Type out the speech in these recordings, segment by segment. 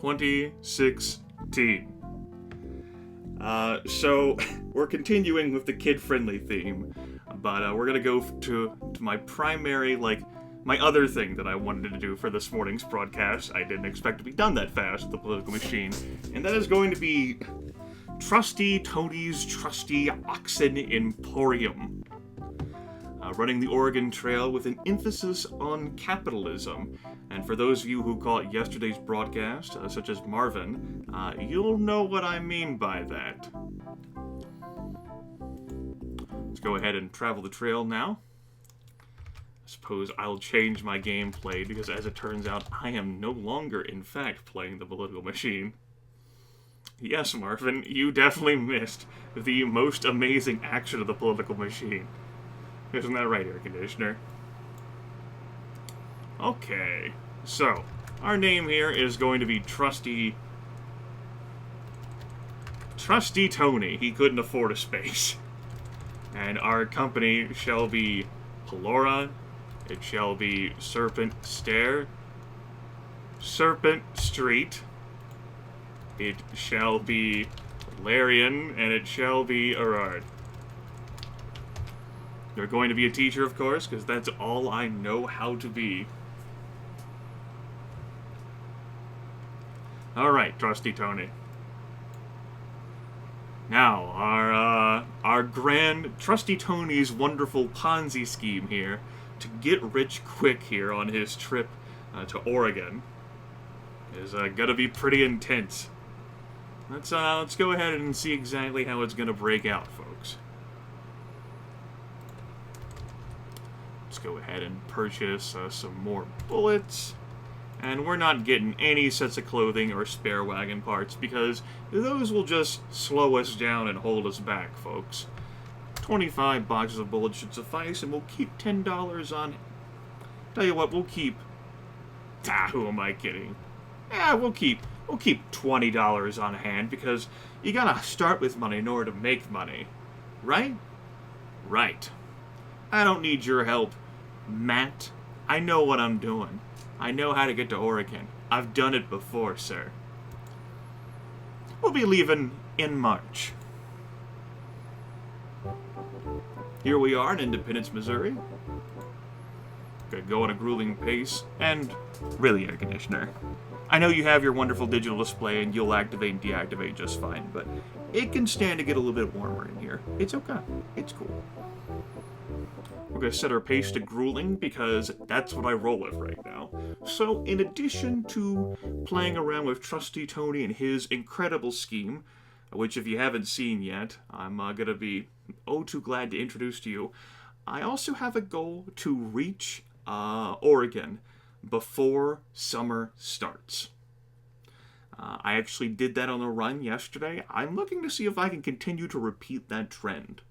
2016. So we're continuing with the kid-friendly theme, but we're gonna go to my primary, my other thing that I wanted to do for this morning's broadcast. I didn't expect to be done that fast with the political machine, and that is going to be Trusty Tony's Trusty Oxen Emporium. Running the Oregon Trail with an emphasis on capitalism. And for those of you who caught yesterday's broadcast, such as Marvin, you'll know what I mean by that. Let's go ahead and travel the trail now. I suppose I'll change my gameplay because, as it turns out, I am no longer, in fact, playing the political machine. Yes, Marvin, you definitely missed the most amazing action of the political machine. Isn't that right, air conditioner? Okay, so our name here is going to be Trusty Tony. He couldn't afford a space. And our company shall be Pelora. It shall be Serpent Street. It shall be Larian, and it shall be Erard. You're going to be a teacher, of course, because that's all I know how to be. Alright, Trusty Tony. Now, our grand Trusty Tony's wonderful Ponzi scheme here to get rich quick here on his trip to Oregon is gonna be pretty intense. Let's go ahead and see exactly how it's gonna break out, folks. Let's go ahead and purchase some more bullets. And we're not getting any sets of clothing or spare wagon parts because those will just slow us down and hold us back, folks. 25 boxes of bullets should suffice, and we'll keep $10 on it. Tell you what, we'll keep... who am I kidding? Yeah, we'll keep $20 on hand because you gotta start with money in order to make money. Right? Right. I don't need your help, Matt. I know what I'm doing. I know how to get to Oregon. I've done it before, sir. We'll be leaving in March. Here we are in Independence, Missouri. Gonna go at a grueling pace, and really, air conditioner. I know you have your wonderful digital display and you'll activate and deactivate just fine, but it can stand to get a little bit warmer in here. It's okay. It's cool. We're going to set our pace to grueling because that's what I roll with right now. So, in addition to playing around with Trusty Tony and his incredible scheme, which if you haven't seen yet, I'm going to be too glad to introduce to you, I also have a goal to reach Oregon before summer starts. I actually did that on a run yesterday. I'm looking to see if I can continue to repeat that trend.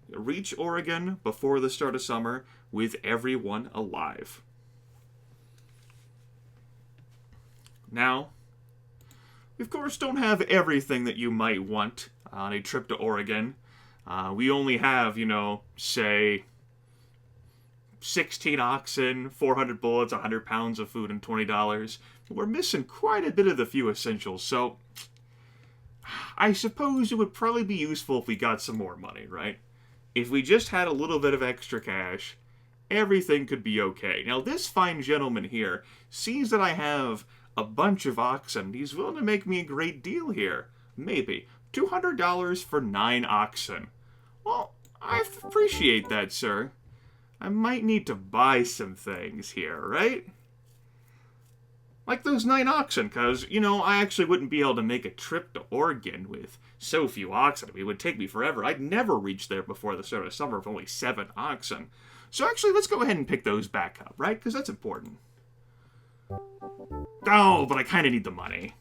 Reach Oregon before the start of summer with everyone alive. Now, we of course don't have everything that you might want on a trip to Oregon. We only have, say, 16 oxen, 400 bullets, 100 pounds of food, and $20. We're missing quite a bit of the few essentials, so I suppose it would probably be useful if we got some more money, right? If we just had a little bit of extra cash, everything could be okay. Now, this fine gentleman here sees that I have a bunch of oxen. He's willing to make me a great deal here. Maybe. $200 for 9 oxen. Well, I appreciate that, sir. I might need to buy some things here, right? Like those 9 oxen, because, I actually wouldn't be able to make a trip to Oregon with so few oxen. I mean, it would take me forever. I'd never reach there before the start of summer with only 7 oxen. So actually, let's go ahead and pick those back up, right? Because that's important. Oh, but I kind of need the money.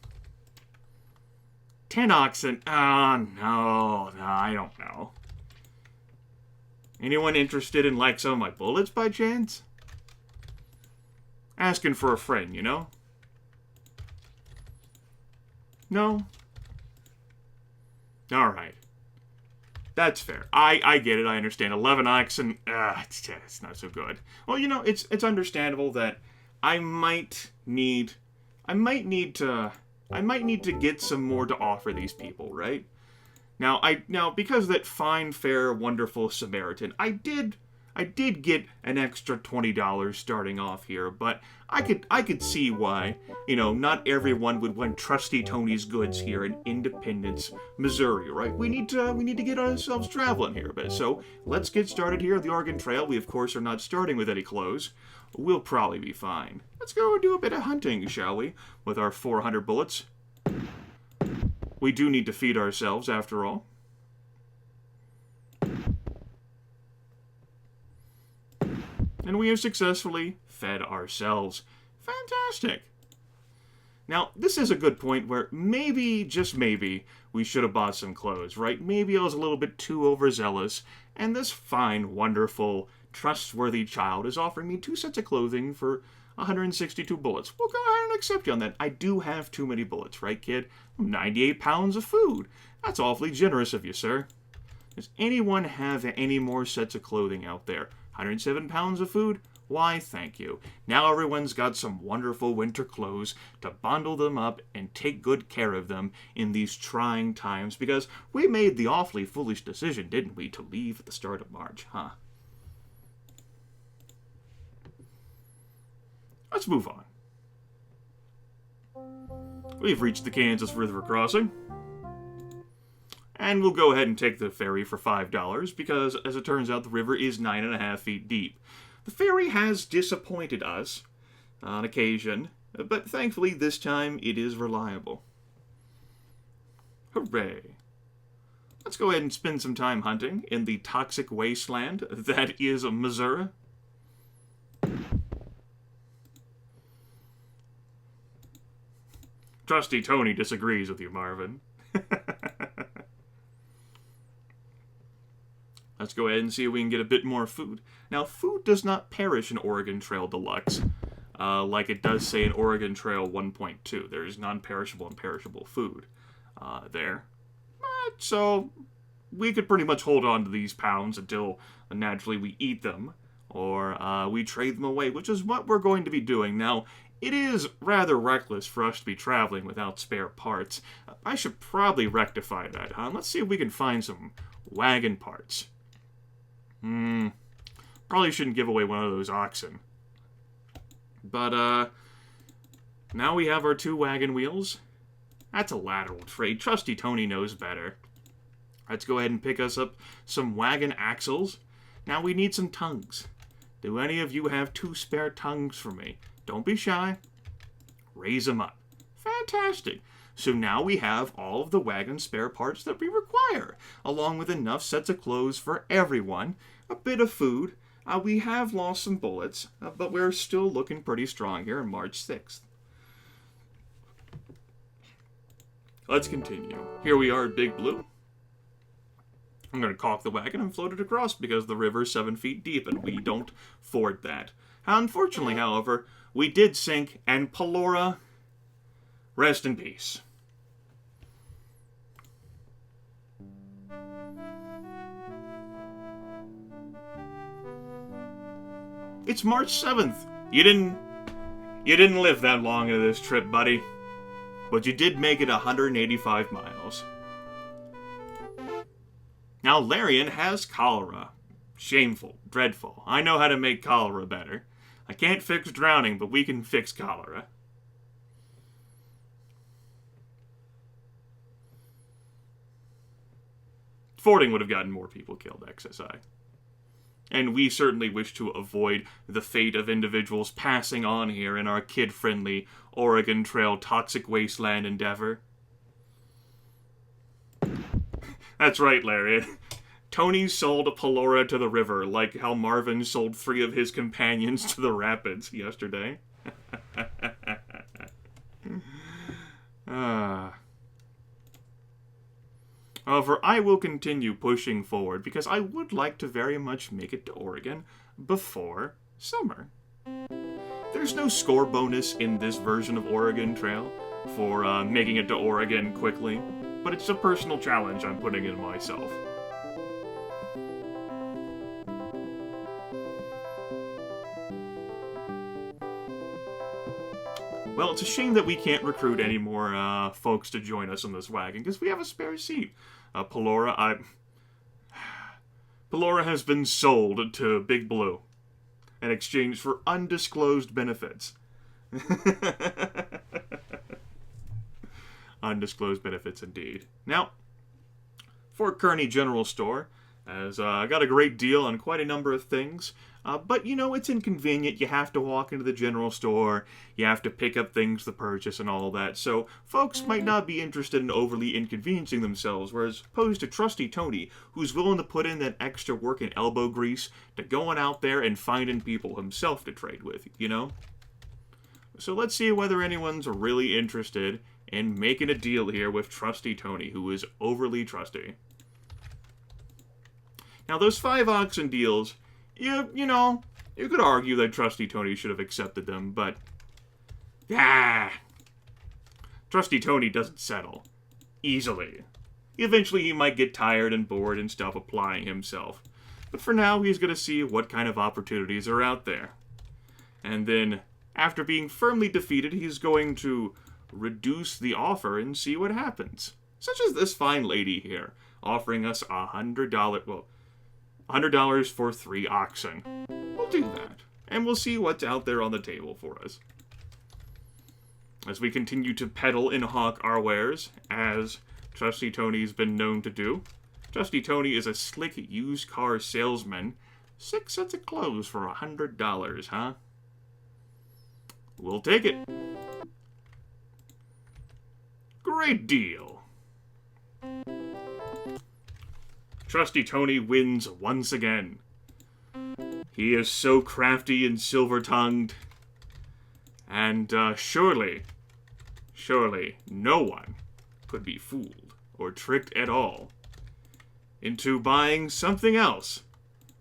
10 oxen. No, I don't know. Anyone interested in, some of my bullets by chance? Asking for a friend, No? Alright. That's fair. I get it, I understand. 11 oxen, it's not so good. Well, it's understandable that I might need I might need to get some more to offer these people, right? Now because of that fine, fair, wonderful Samaritan, I did get an extra $20 starting off here, but I could see why, not everyone would want Trusty Tony's goods here in Independence, Missouri, right? We need to get ourselves traveling here a bit. So let's get started here at the Oregon Trail. We of course are not starting with any clothes. We'll probably be fine. Let's go and do a bit of hunting, shall we? With our 400 bullets. We do need to feed ourselves, after all. And we have successfully fed ourselves. Fantastic. Now, this is a good point where maybe, just maybe, we should have bought some clothes, right? Maybe I was a little bit too overzealous, and this fine, wonderful, trustworthy child is offering me 2 sets of clothing for 162 bullets. We'll go ahead and accept you on that. I do have too many bullets, right, kid? 98 pounds of food. That's awfully generous of you, sir. Does anyone have any more sets of clothing out there? 107 pounds of food? Why, thank you. Now everyone's got some wonderful winter clothes to bundle them up and take good care of them in these trying times, because we made the awfully foolish decision, didn't we, to leave at the start of March, huh? Let's move on. We've reached the Kansas River crossing. And we'll go ahead and take the ferry for $5, because, as it turns out, the river is 9.5 feet deep. The ferry has disappointed us on occasion, but thankfully this time it is reliable. Hooray! Let's go ahead and spend some time hunting in the toxic wasteland that is Missouri. Trusty Tony disagrees with you, Marvin. Let's go ahead and see if we can get a bit more food. Now, food does not perish in Oregon Trail Deluxe, like it does say in Oregon Trail 1.2. There is non-perishable and perishable food there. So, we could pretty much hold on to these pounds until naturally we eat them, or we trade them away, which is what we're going to be doing. Now, it is rather reckless for us to be traveling without spare parts. I should probably rectify that, huh? Let's see if we can find some wagon parts. Probably shouldn't give away one of those oxen. But, now we have our 2 wagon wheels. That's a lateral trade. Trusty Tony knows better. Let's go ahead and pick us up some wagon axles. Now we need some tongues. Do any of you have 2 spare tongues for me? Don't be shy. Raise them up. Fantastic. So now we have all of the wagon spare parts that we require, along with enough sets of clothes for everyone, a bit of food. We have lost some bullets, but we're still looking pretty strong here on March 6th. Let's continue. Here we are at Big Blue. I'm going to caulk the wagon and float it across because the river's 7 feet deep and we don't ford that. Unfortunately, however, we did sink, and Pelora, rest in peace. It's March 7th. You didn't live that long into this trip, buddy. But you did make it 185 miles. Now, Larian has cholera. Shameful. Dreadful. I know how to make cholera better. I can't fix drowning, but we can fix cholera. Fording would have gotten more people killed, XSI. And we certainly wish to avoid the fate of individuals passing on here in our kid-friendly Oregon Trail toxic wasteland endeavor. That's right, Larry. Tony sold a Pelora to the river, like how Marvin sold 3 of his companions to the rapids yesterday. However, I will continue pushing forward because I would like to very much make it to Oregon before summer. There's no score bonus in this version of Oregon Trail for making it to Oregon quickly, but it's a personal challenge I'm putting in myself. Well, it's a shame that we can't recruit any more folks to join us on this wagon, because we have a spare seat. Pelora has been sold to Big Blue in exchange for undisclosed benefits. Undisclosed benefits, indeed. Now, Fort Kearney General Store has got a great deal on quite a number of things. But, you know, it's inconvenient. You have to walk into the general store. You have to pick up things to purchase and all that. So, folks might not be interested in overly inconveniencing themselves, whereas opposed to Trusty Tony, who's willing to put in that extra work and elbow grease to going out there and finding people himself to trade with, you know? So let's see whether anyone's really interested in making a deal here with Trusty Tony, who is overly trusty. Now, those 5 auction deals... You know, you could argue that Trusty Tony should have accepted them, but... Trusty Tony doesn't settle. Easily. Eventually he might get tired and bored and stop applying himself. But for now, he's going to see what kind of opportunities are out there. And then, after being firmly defeated, he's going to reduce the offer and see what happens. Such as this fine lady here, offering us $100... well, $100 for 3 oxen. We'll do that. And we'll see what's out there on the table for us. As we continue to peddle and hawk our wares, as Trusty Tony's been known to do. Trusty Tony is a slick used car salesman. 6 sets of clothes for $100, huh? We'll take it. Great deal. Trusty Tony wins once again. He is so crafty and silver-tongued. And surely no one could be fooled or tricked at all into buying something else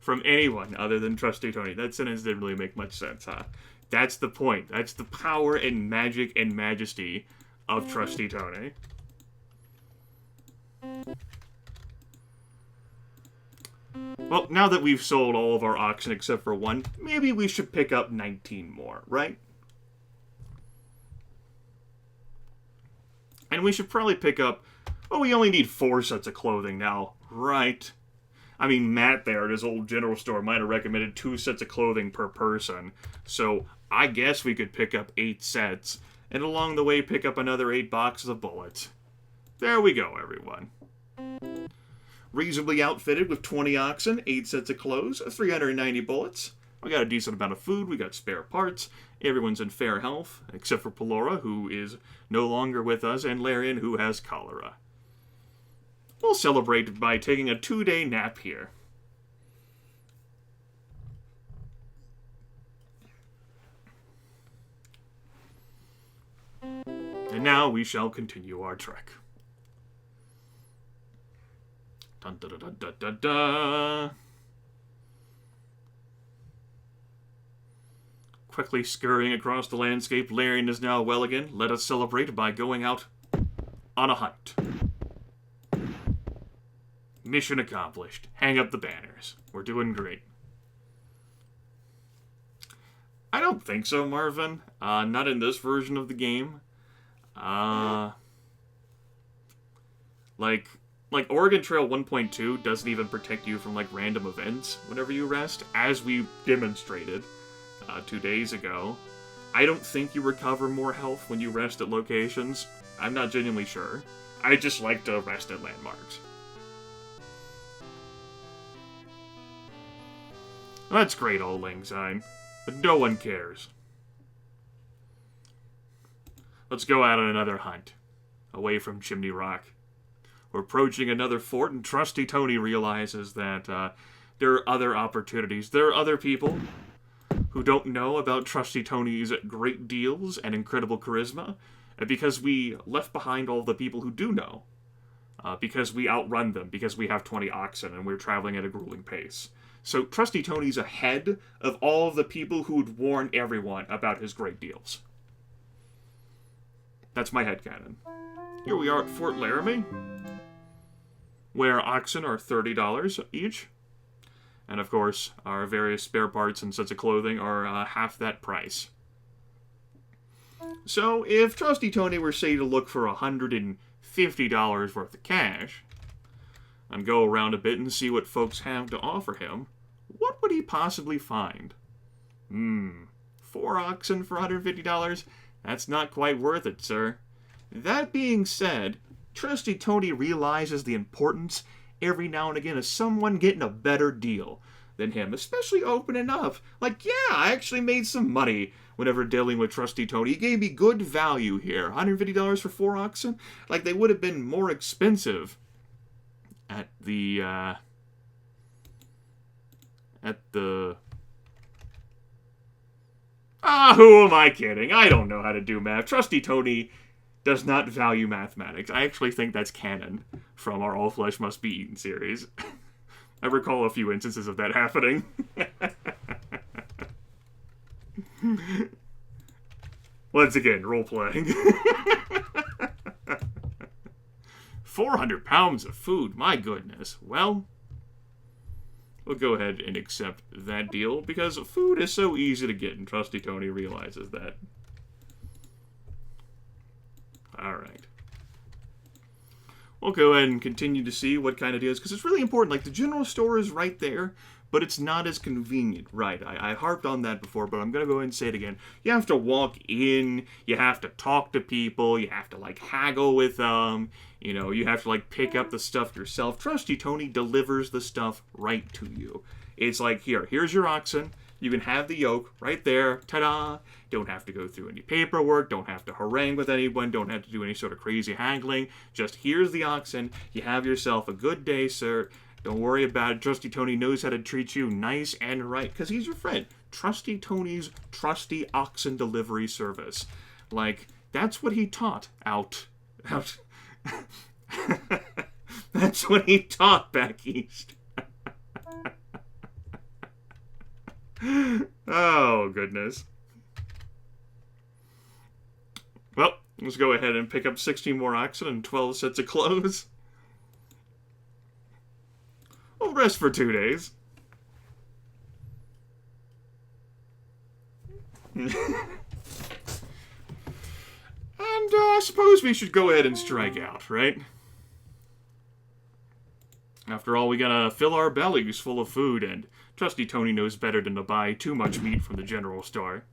from anyone other than Trusty Tony. That sentence didn't really make much sense, huh? That's the point. That's the power and magic and majesty of Trusty Tony. Well, now that we've sold all of our oxen except for 1, maybe we should pick up 19 more, right? And we should probably pick up... well, we only need 4 sets of clothing now, right? I mean, Matt there at his old general store might have recommended 2 sets of clothing per person. So, I guess we could pick up 8 sets, and along the way pick up another 8 boxes of bullets. There we go, everyone. Reasonably outfitted with 20 oxen, 8 sets of clothes, 390 bullets. We got a decent amount of food, we got spare parts, everyone's in fair health, except for Pelora, who is no longer with us, and Larian, who has cholera. We'll celebrate by taking a 2-day nap here. And now we shall continue our trek. Dun, da, da, da, da, da, da. Quickly scurrying across the landscape, Larian is now well again. Let us celebrate by going out on a hunt. Mission accomplished. Hang up the banners. We're doing great. I don't think so, Marvin. Not in this version of the game. Like Oregon Trail 1.2 doesn't even protect you from, like, random events whenever you rest, as we demonstrated 2 days ago. I don't think you recover more health when you rest at locations. I'm not genuinely sure. I just like to rest at landmarks. That's great, Old Lang Syne, but no one cares. Let's go out on another hunt, away from Chimney Rock. We're approaching another fort, and Trusty Tony realizes that there are other opportunities. There are other people who don't know about Trusty Tony's great deals and incredible charisma, and because we left behind all the people who do know, because we outrun them, because we have 20 oxen and we're traveling at a grueling pace. So Trusty Tony's ahead of all of the people who would warn everyone about his great deals. That's my headcanon. Here we are at Fort Laramie, where oxen are $30 each. And of course, our various spare parts and sets of clothing are half that price. So, if Trusty Tony were, say, to look for $150 worth of cash, and go around a bit and see what folks have to offer him, what would he possibly find? 4 oxen for $150? That's not quite worth it, sir. That being said, Trusty Tony realizes the importance every now and again of someone getting a better deal than him, especially opening up. Like, yeah, I actually made some money whenever dealing with Trusty Tony. He gave me good value here. $150 for 4 oxen? Like, they would have been more expensive at the, who am I kidding? I don't know how to do math. Trusty Tony does not value mathematics. I actually think that's canon from our All Flesh Must Be Eaten series. I recall a few instances of that happening. Once again, role-playing. 400 pounds of food, my goodness. Well, we'll go ahead and accept that deal, because food is so easy to get, and Trusty Tony realizes that. Alright. We'll go ahead and continue to see what kind of deals, because it's really important. Like, the general store is right there, but it's not as convenient. Right, I harped on that before, but I'm going to go ahead and say it again. You have to walk in, you have to talk to people, you have to, like, haggle with them, you know, you have to, like, pick up the stuff yourself. Trusty Tony delivers the stuff right to you. It's like, here's your oxen. You can have the yoke right there. Ta-da! Don't have to go through any paperwork. Don't have to harangue with anyone. Don't have to do any sort of crazy haggling. Just here's the oxen. You have yourself a good day, sir. Don't worry about it. Trusty Tony knows how to treat you nice and right, because he's your friend. Trusty Tony's trusty oxen delivery service. Like, that's what he taught out. That's what he taught back east. Oh, goodness. Well, let's go ahead and pick up 16 more oxen and 12 sets of clothes. We'll rest for 2 days. And I suppose we should go ahead and strike out, right? After all, we gotta fill our bellies full of food, and Trusty Tony knows better than to buy too much meat from the general store.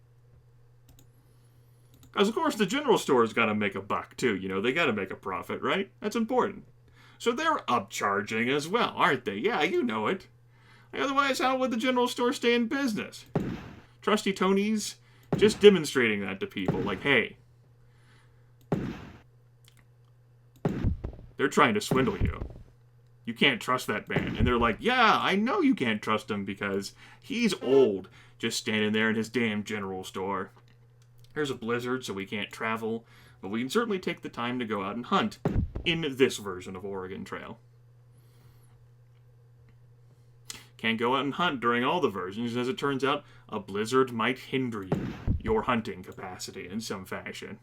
Because, of course, the general store's gotta make a buck, too. You know, they gotta make a profit, right? That's important. So they're upcharging as well, aren't they? Yeah, you know it. Otherwise, how would the general store stay in business? Trusty Tony's just demonstrating that to people. Like, hey, they're trying to swindle you. You can't trust that man. And they're like, yeah, I know you can't trust him because he's old, just standing there in his damn general store. There's a blizzard, so we can't travel, but we can certainly take the time to go out and hunt in this version of Oregon Trail. Can't go out and hunt during all the versions, as it turns out, a blizzard might hinder your hunting capacity in some fashion.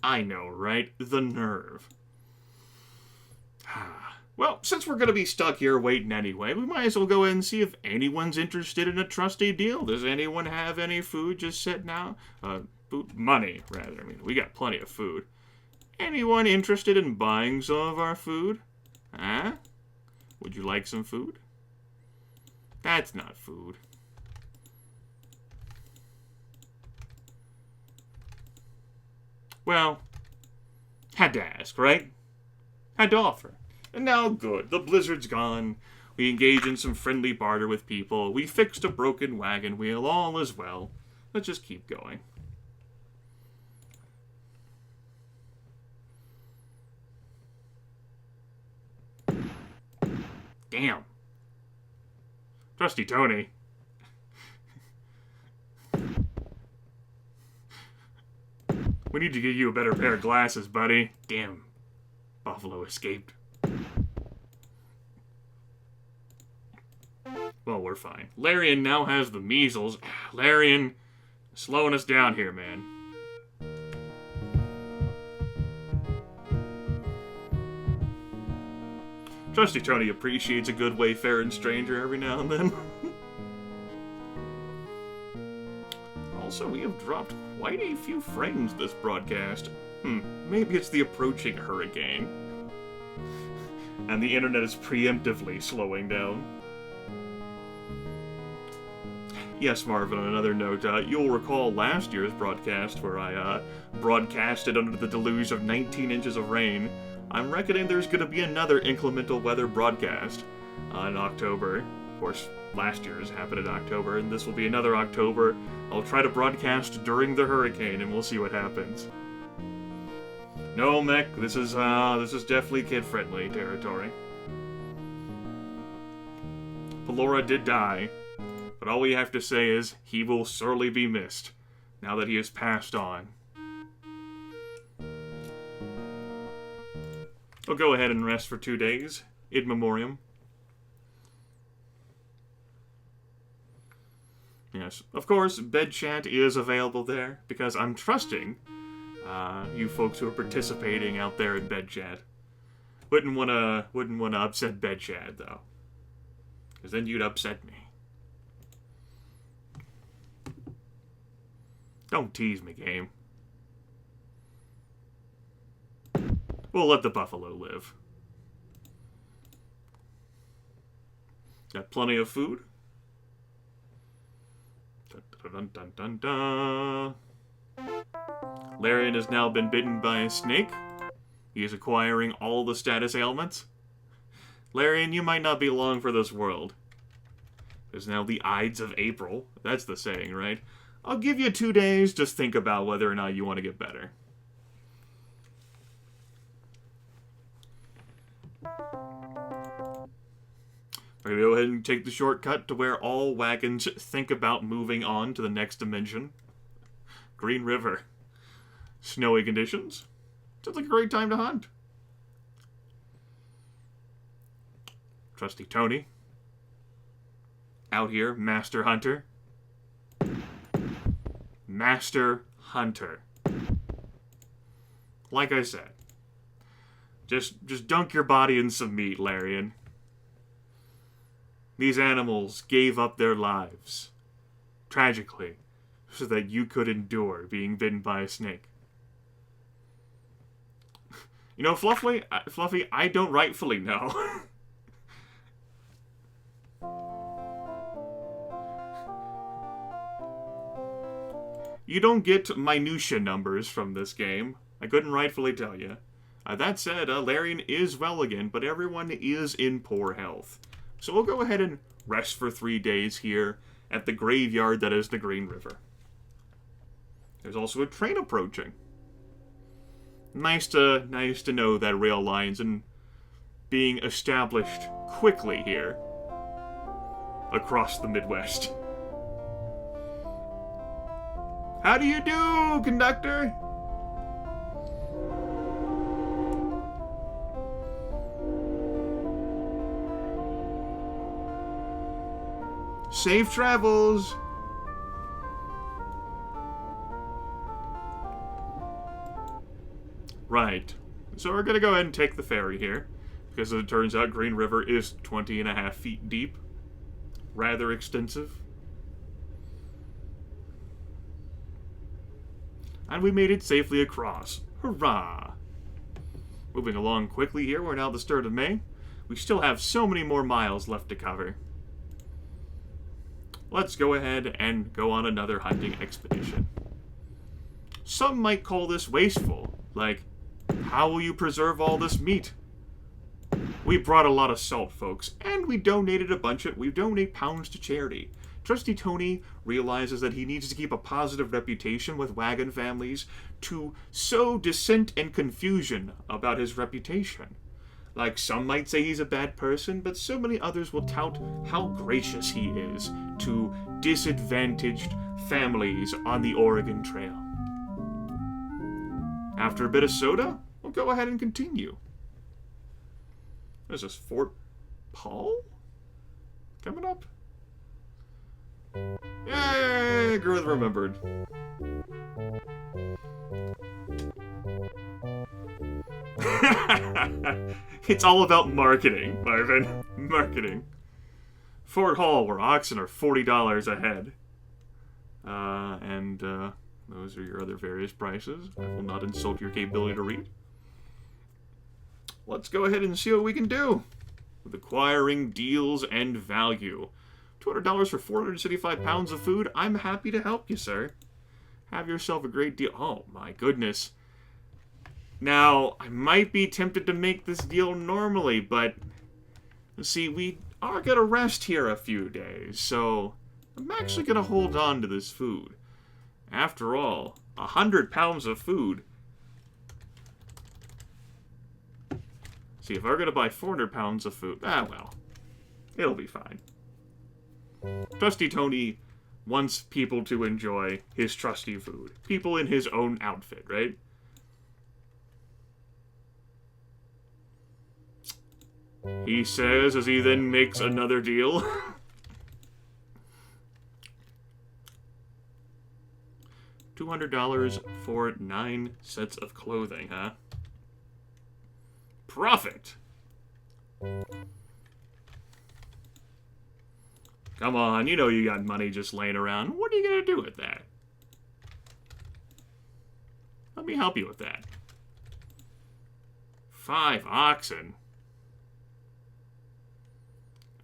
I know, right? The nerve. Well, since we're going to be stuck here waiting anyway, we might as well go ahead and see if anyone's interested in a trusty deal. Does anyone have any food just sitting out? Money, rather. I mean, we got plenty of food. Anyone interested in buying some of our food? Huh? Would you like some food? That's not food. Well, had to ask, right? Had to offer. And now, good. The blizzard's gone. We engage in some friendly barter with people. We fixed a broken wagon wheel. All is well. Let's just keep going. Damn. Trusty Tony. We need to get you a better pair of glasses, buddy. Damn. Buffalo escaped. Well, we're fine. Larian now has the measles. Larian, slowing us down here, man. Trusty Tony appreciates a good wayfaring stranger every now and then. Also, Also, we have dropped quite a few frames this broadcast. Maybe it's the approaching hurricane. And the internet is preemptively slowing down. Yes, Marvin, on another note, you'll recall last year's broadcast where I broadcasted under the deluge of 19 inches of rain. I'm reckoning there's going to be another inclemental weather broadcast in October. Of course, last year's happened in October, and this will be another October. I'll try to broadcast during the hurricane, and we'll see what happens. No, Mech, this is definitely kid-friendly territory. Pelora did die, but all we have to say is he will sorely be missed, now that he has passed on. I'll go ahead and rest for 2 days, in memoriam. Yes, of course, bed chat is available there, because I'm trusting you folks who are participating out there in bed chat. Wouldn't wanna upset bed chat though, because then you'd upset me. Don't tease me, game. We'll let the buffalo live. Got plenty of food. Dun, dun, dun, dun, dun. Larian has now been bitten by a snake. He is acquiring all the status ailments. Larian, you might not be long for this world. There's now the Ides of April. That's the saying, right? I'll give you 2 days. Just think about whether or not you want to get better. We're going to go ahead and take the shortcut to where all wagons think about moving on to the next dimension. Green River. Snowy conditions. Sounds like a great time to hunt. Trusty Tony. Out here, Master Hunter. Master Hunter. Like I said, just dunk your body in some meat, Larian. These animals gave up their lives, tragically, so that you could endure being bitten by a snake. You know, Fluffy, I don't rightfully know. You don't get minutia numbers from this game. I couldn't rightfully tell you. That said, Larian is well again, but everyone is in poor health. So we'll go ahead and rest for 3 days here at the graveyard that is the Green River. There's also a train approaching. Nice to know that rail lines and being established quickly here across the Midwest. How do you do, conductor? Safe travels. Right. So we're going to go ahead and take the ferry here, because it turns out Green River is 20.5 feet deep. Rather extensive. And we made it safely across. Hurrah! Moving along quickly here, we're now the start of May. We still have so many more miles left to cover. Let's go ahead and go on another hunting expedition. Some might call this wasteful. Like, how will you preserve all this meat? We brought a lot of salt, folks, and we donate pounds to charity. Trusty Tony realizes that he needs to keep a positive reputation with wagon families to sow dissent and confusion about his reputation. Like, some might say he's a bad person, but so many others will tout how gracious he is to disadvantaged families on the Oregon Trail. After a bit of soda, we'll go ahead and continue. What is this, Fort Paul? Coming up? Yay! Grimith remembered. It's all about marketing, Marvin. Marketing. Fort Hall, where oxen are $40 a head. Those are your other various prices. I will not insult your capability to read. Let's go ahead and see what we can do with acquiring deals and value. $200 for 475 pounds of food. I'm happy to help you, sir. Have yourself a great deal. Oh, my goodness. Now, I might be tempted to make this deal normally, but see, we are going to rest here a few days, so I'm actually going to hold on to this food. After all, 100 pounds of food. See, if we're going to buy 400 pounds of food, well, it'll be fine. Trusty Tony wants people to enjoy his trusty food. People in his own outfit, right? He says as he then makes another deal. $200 for 9 sets of clothing, huh? Profit! Come on, you know you got money just laying around. What are you going to do with that? Let me help you with that. 5 oxen.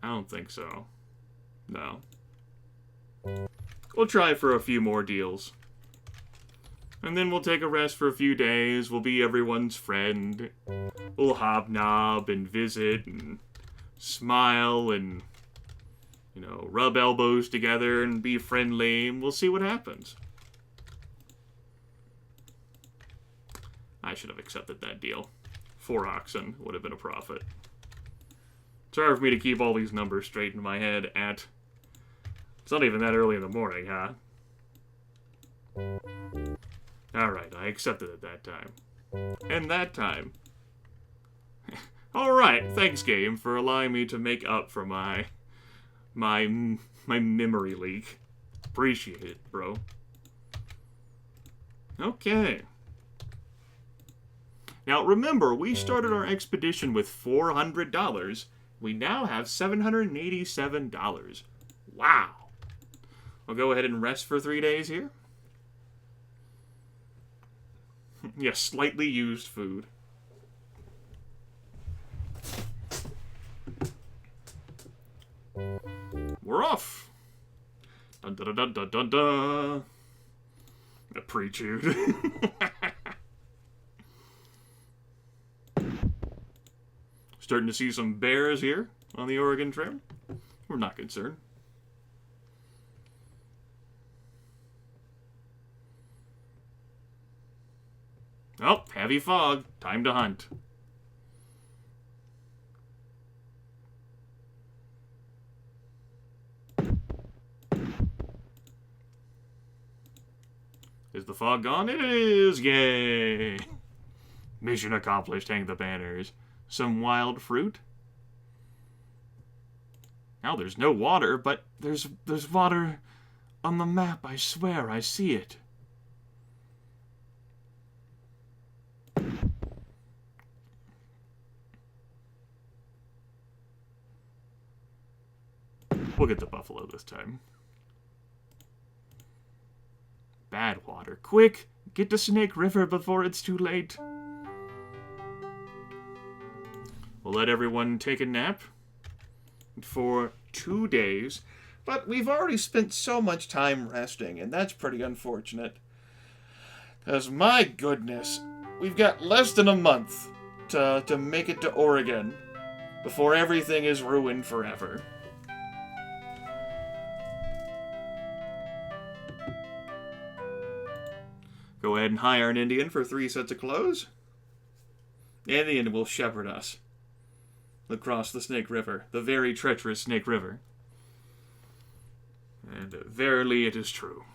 I don't think so. No. We'll try for a few more deals. And then we'll take a rest for a few days. We'll be everyone's friend. We'll hobnob and visit and smile and, you know, rub elbows together and be friendly. And we'll see what happens. I should have accepted that deal. 4 oxen would have been a profit. Sorry for me to keep all these numbers straight in my head at... It's not even that early in the morning, huh? Alright, I accepted it that time. And that time. Alright, thanks, game, for allowing me to make up for my memory leak. Appreciate it, bro. Okay. Now, remember, we started our expedition with $400. We now have $787. Wow. I'll go ahead and rest for 3 days here. Yes, slightly used food. We're off. Dun dun dun dun dun dun. A pre-chewed. Starting to see some bears here on the Oregon Trail. We're not concerned. Oh, heavy fog. Time to hunt. Is the fog gone? It is! Yay! Mission accomplished. Hang the banners. Some wild fruit. Now there's no water, but there's water on the map. I swear I see it. We'll get the buffalo this time. Bad water. Quick! Get to Snake River before it's too late. We'll let everyone take a nap for 2 days. But we've already spent so much time resting, and that's pretty unfortunate. Because, my goodness, we've got less than a month to make it to Oregon before everything is ruined forever. Go ahead and hire an Indian for 3 sets of clothes. The Indian will shepherd us across the Snake River, the very treacherous Snake River. And verily it is true.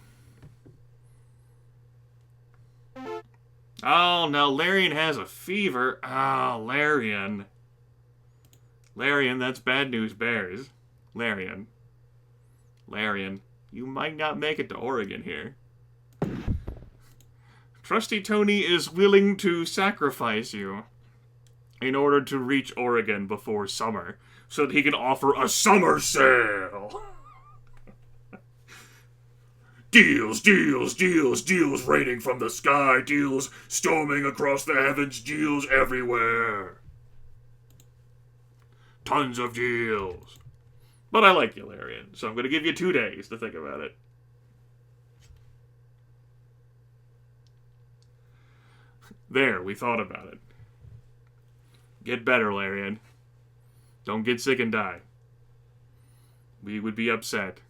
Oh, now Larian has a fever. Oh, Larian. Larian, that's bad news bears. Larian, you might not make it to Oregon here. Trusty Tony is willing to sacrifice you in order to reach Oregon before summer, so that he can offer a summer sale. Deals, deals, deals, deals raining from the sky, deals storming across the heavens, deals everywhere. Tons of deals. But I like Galarian, so I'm going to give you 2 days to think about it. There, we thought about it. Get better, Larian. Don't get sick and die. We would be upset.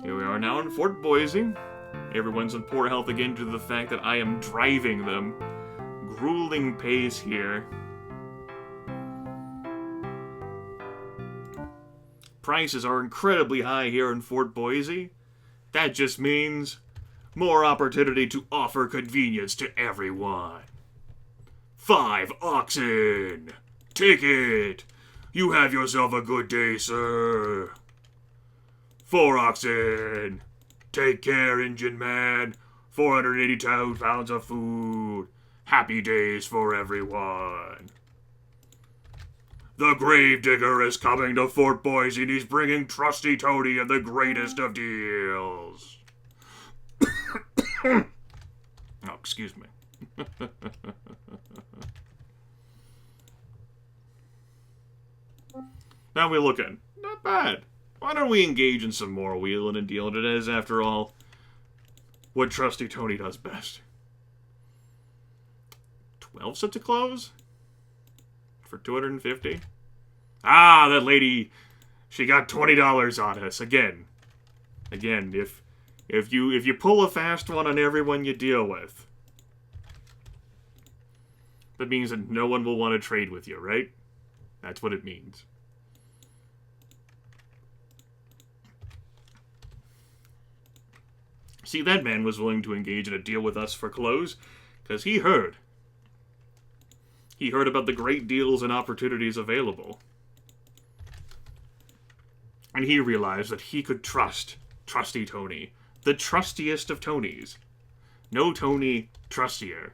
Here we are now in Fort Boise. Everyone's in poor health again due to the fact that I am driving them. Grueling pace here. Prices are incredibly high here in Fort Boise. That just means more opportunity to offer convenience to everyone. 5 oxen! Take it! You have yourself a good day, sir. 4 oxen! Take care, engine man. 482 pounds of food. Happy days for everyone. The Gravedigger is coming to Fort Boise and he's bringing Trusty Tony and the greatest of deals. Oh, excuse me. Now we looking. Not bad. Why don't we engage in some more wheeling and dealing? It is, after all, what Trusty Tony does best. 12 sets of clothes? For $250? Ah, that lady, she got $20 on us. Again, if you pull a fast one on everyone you deal with, that means that no one will want to trade with you, right? That's what it means. See, that man was willing to engage in a deal with us for clothes, because he heard. He heard about the great deals and opportunities available. And he realized that he could trust Trusty Tony, the trustiest of Tonys. No Tony trustier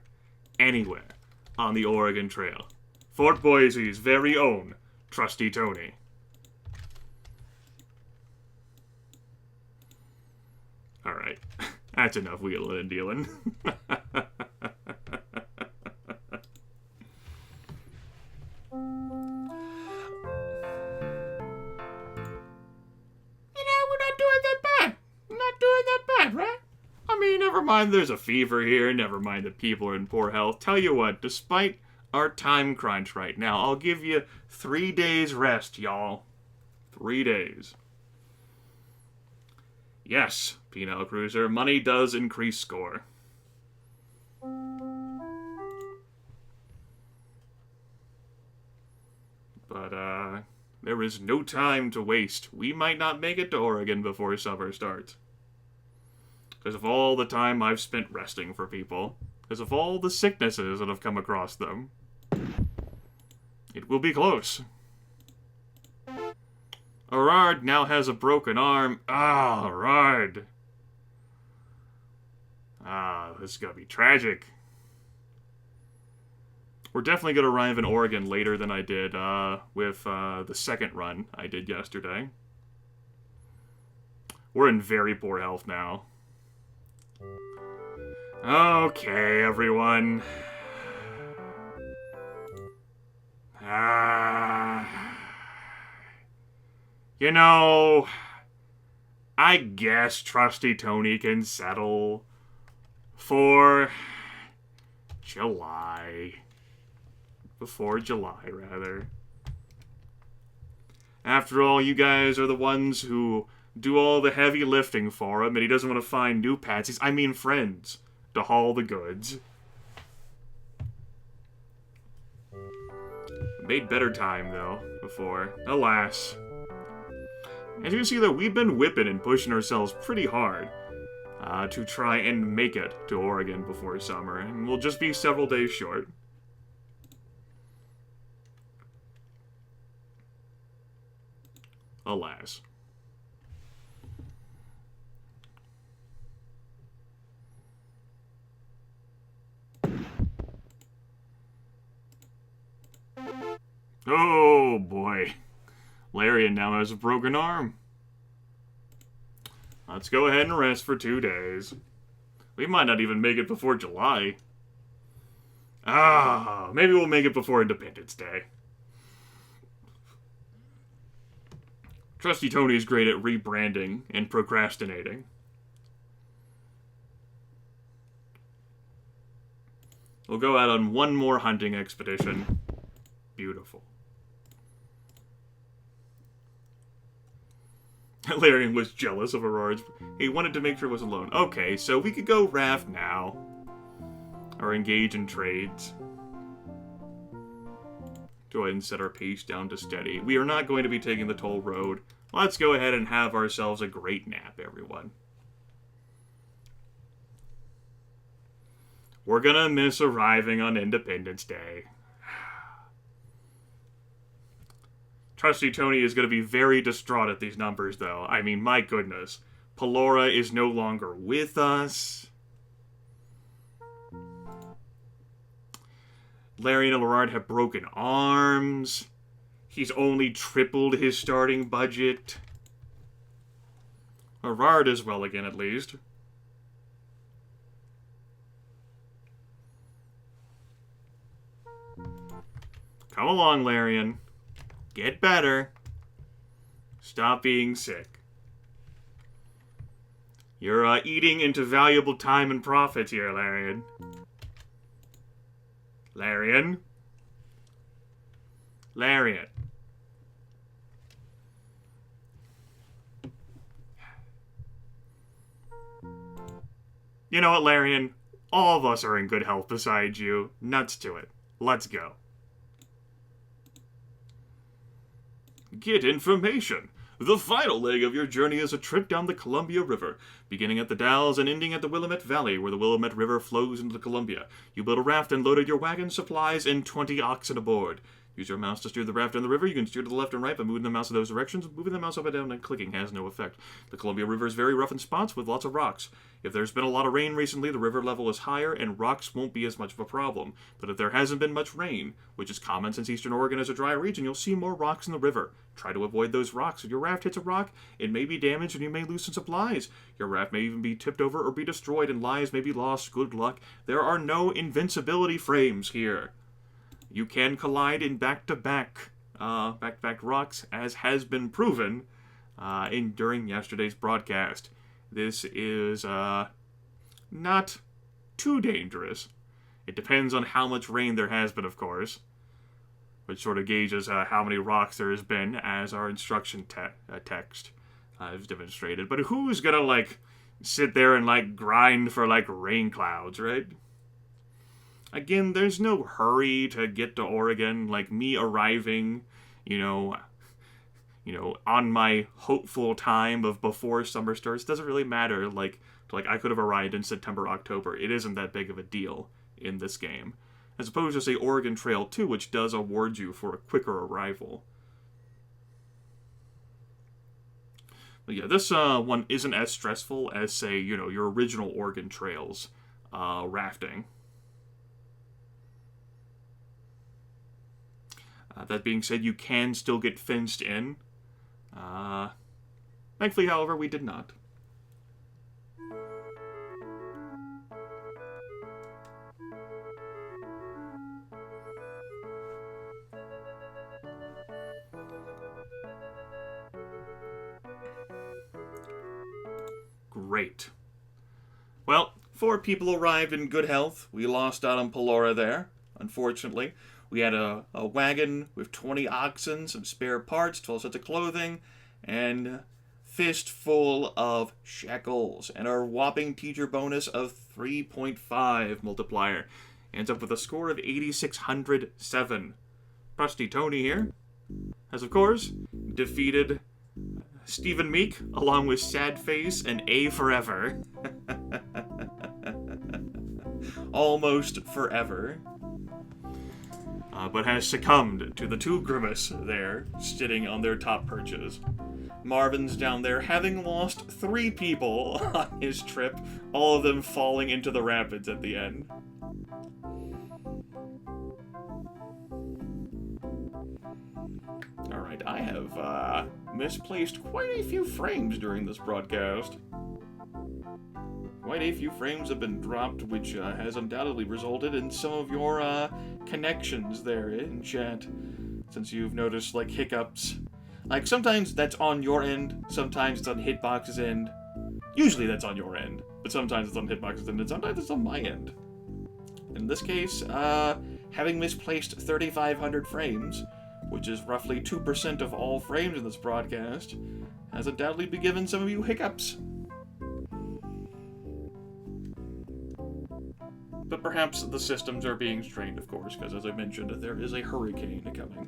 anywhere on the Oregon Trail. Fort Boise's very own Trusty Tony. Alright, that's enough wheeling and dealing. Right? I mean, never mind there's a fever here, never mind that people are in poor health. Tell you what, despite our time crunch right now, I'll give you 3 days rest, y'all. 3 days. Yes, Penal Cruiser, money does increase score. But, there is no time to waste. We might not make it to Oregon before summer starts. Because of all the time I've spent resting for people. Because of all the sicknesses that have come across them. It will be close. Arard now has a broken arm. Ah, Arard. Ah, this is going to be tragic. We're definitely going to arrive in Oregon later than I did with the second run I did yesterday. We're in very poor health now. Okay, everyone. You know, I guess Trusty Tony can settle for July. Before July, rather. After all, you guys are the ones who do all the heavy lifting for him, and he doesn't want to find new patsies, I mean friends, to haul the goods. Made better time, though, before. Alas. As you can see, though, we've been whipping and pushing ourselves pretty hard to try and make it to Oregon before summer, and we'll just be several days short. Alas. Oh, boy. Larian now has a broken arm. Let's go ahead and rest for 2 days. We might not even make it before July. Maybe we'll make it before Independence Day. Trusty Tony is great at rebranding and procrastinating. We'll go out on one more hunting expedition. Beautiful. Larian was jealous of Auror's. He wanted to make sure it was alone. Okay, so we could go raft now. Or engage in trades. Go ahead and set our pace down to steady. We are not going to be taking the toll road. Let's go ahead and have ourselves a great nap, everyone. We're gonna miss arriving on Independence Day. Trusty Tony is gonna be very distraught at these numbers, though. I mean, my goodness. Pelora is no longer with us. Larian and Laurard have broken arms. He's only tripled his starting budget. Laurard is well again, at least. Come along, Larian. Get better. Stop being sick. You're eating into valuable time and profit here, Larian. Larian. Larian. You know what, Larian? All of us are in good health besides you. Nuts to it. Let's go. Get information. The final leg of your journey is a trip down the Columbia River, beginning at the Dalles and ending at the Willamette Valley, where the Willamette River flows into the Columbia. You build a raft and loaded your wagon, supplies, and 20 oxen aboard. Use your mouse to steer the raft down the river. You can steer to the left and right by moving the mouse in those directions. Moving the mouse up and down and clicking has no effect. The Columbia River is very rough in spots with lots of rocks. If there's been a lot of rain recently, the river level is higher and rocks won't be as much of a problem. But if there hasn't been much rain, which is common since Eastern Oregon is a dry region, you'll see more rocks in the river. Try to avoid those rocks. If your raft hits a rock, it may be damaged and you may lose some supplies. Your raft may even be tipped over or be destroyed and lives may be lost. Good luck. There are no invincibility frames here. You can collide in back-to-back rocks, as has been proven during yesterday's broadcast. This is not too dangerous. It depends on how much rain there has been, of course, which sort of gauges how many rocks there has been, as our instruction text has demonstrated. But who's gonna, sit there and, grind for, rain clouds, right? Again, there's no hurry to get to Oregon. Me arriving, on my hopeful time of before summer starts doesn't really matter. I could have arrived in September, October. It isn't that big of a deal in this game. As opposed to, say, Oregon Trail 2, which does award you for a quicker arrival. But yeah, this one isn't as stressful as, say, your original Oregon Trails rafting. That being said, you can still get fenced in. Thankfully, however, we did not. Great. Well, 4 people arrived in good health. We lost out on Pelora there, unfortunately. We had a wagon with 20 oxen, some spare parts, 12 sets of clothing, and a fistful of shekels. And our whopping teacher bonus of 3.5 multiplier ends up with a score of 8,607. Trusty Tony here has, of course, defeated Stephen Meek, along with Sad Face and A Forever. Almost forever. But has succumbed to the 2 Grimiths there, sitting on their top perches. Marvin's down there, having lost 3 people on his trip, all of them falling into the rapids at the end. Alright, I have misplaced quite a few frames during this broadcast. Quite a few frames have been dropped, which has undoubtedly resulted in some of your connections there in chat, since you've noticed, like, hiccups. Like, sometimes that's on your end, sometimes it's on Hitbox's end. Usually that's on your end, but sometimes it's on Hitbox's end, and sometimes it's on my end. In this case, having misplaced 3,500 frames, which is roughly 2% of all frames in this broadcast, has undoubtedly been given some of you hiccups. But perhaps the systems are being strained, of course, because as I mentioned, there is a hurricane coming.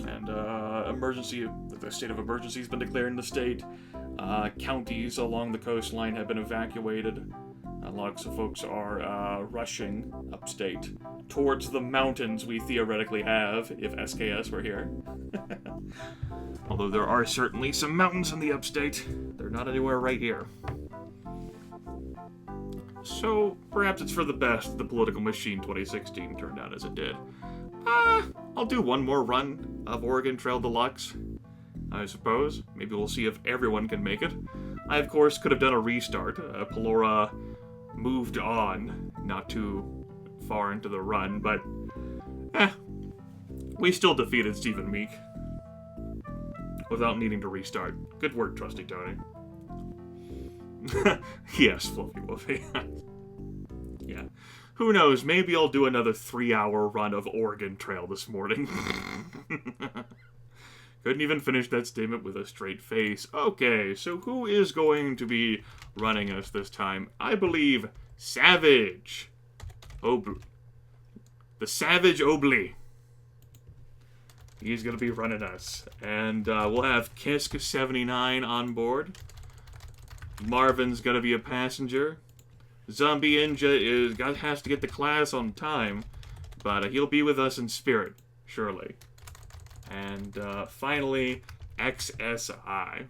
And the state of emergency has been declared in the state. Counties along the coastline have been evacuated. Lots of folks are rushing upstate towards the mountains we theoretically have if SKS were here. Although there are certainly some mountains in the upstate, they're not anywhere right here. So perhaps it's for the best the political machine 2016 turned out as it did. I'll do one more run of Oregon Trail Deluxe, I suppose. Maybe we'll see if everyone can make it. I, of course, could have done a restart. Pelora moved on, not too far into the run, but we still defeated Stephen Meek without needing to restart. Good work, Trusty Tony. Yes, Fluffy Wolfie. Yeah. Who knows, maybe I'll do another 3-hour run of Oregon Trail this morning. Couldn't even finish that statement with a straight face. Okay, so who is going to be running us this time? I believe Savage. The Savage Obli. He's going to be running us. And we'll have Kisk79 on board. Marvin's going to be a passenger. Zombie Ninja has to get to class on time, but he'll be with us in spirit, surely. And finally, XSI.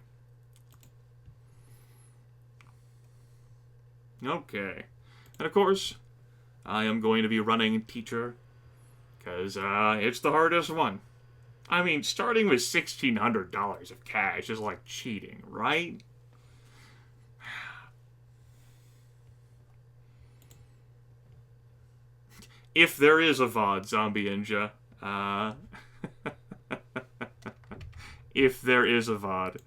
Okay. And of course, I am going to be running Teacher, because it's the hardest one. I mean, starting with $1,600 of cash is like cheating, right? If there is a VOD, Zombie Ninja, if there is a VOD.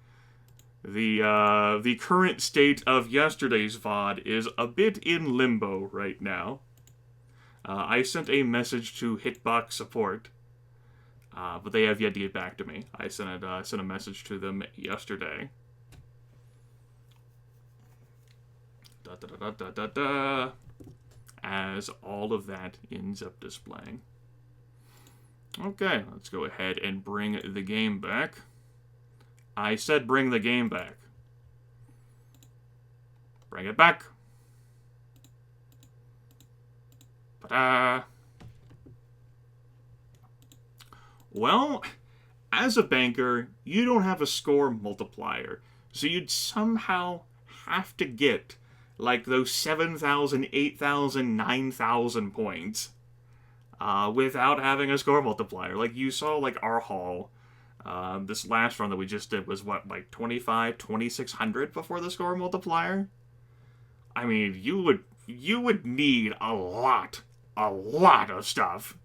The current state of yesterday's VOD is a bit in limbo right now. I sent a message to Hitbox support, but they have yet to get back to me. I sent a message to them yesterday. As all of that ends up displaying. Okay, let's go ahead and bring the game back. I said bring the game back. Bring it back. Ta-da! Well, as a banker, you don't have a score multiplier, so you'd somehow have to get like those 7,000, 8,000, 9,000 points without having a score multiplier. Like you saw, like our haul, this last run that we just did was what, like 2,600 before the score multiplier? I mean, you would need a lot of stuff.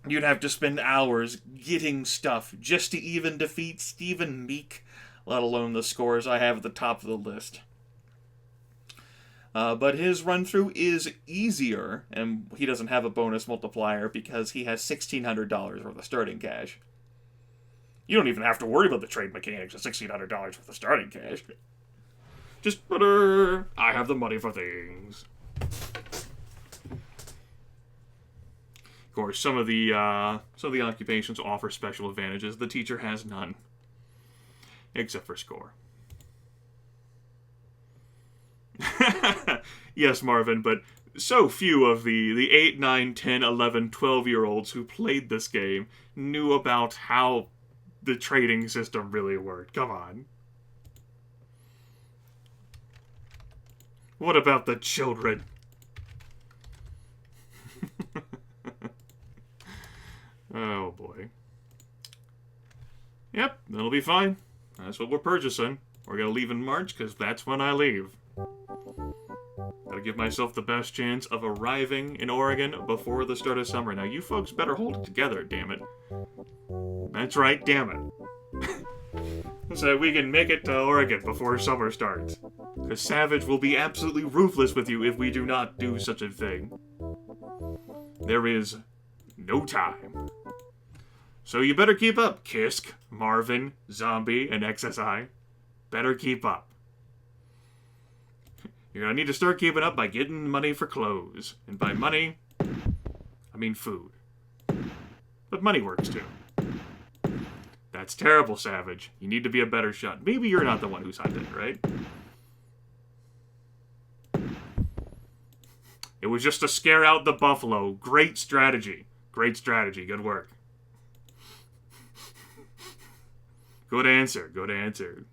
You'd have to spend hours getting stuff just to even defeat Stephen Meek, let alone the scores I have at the top of the list. But his run-through is easier, and he doesn't have a bonus multiplier because he has $1,600 worth of starting cash. You don't even have to worry about the trade mechanics of $1,600 worth of starting cash. Just, I have the money for things. Of course, some of the occupations offer special advantages. The teacher has none. Except for score. Yes, Marvin, but so few of the 8, 9, 10, 11, 12-year-olds who played this game knew about how the trading system really worked. Come on. What about the children? Yep, that'll be fine. That's what we're purchasing. We're gonna leave in March, because that's when I leave. Gotta give myself the best chance of arriving in Oregon before the start of summer. Now, you folks better hold it together, damn it. That's right, damn it. So we can make it to Oregon before summer starts. Because Savage will be absolutely ruthless with you if we do not do such a thing. There is no time. So you better keep up, Kisk, Marvin, Zombie, and XSI. Better keep up. You're gonna need to start keeping up by getting money for clothes. And by money, I mean food. But money works too. That's terrible, Savage. You need to be a better shot. Maybe you're not the one who's hunted, right? It was just to scare out the buffalo. Great strategy. Great strategy. Good work. Good answer. Good answer.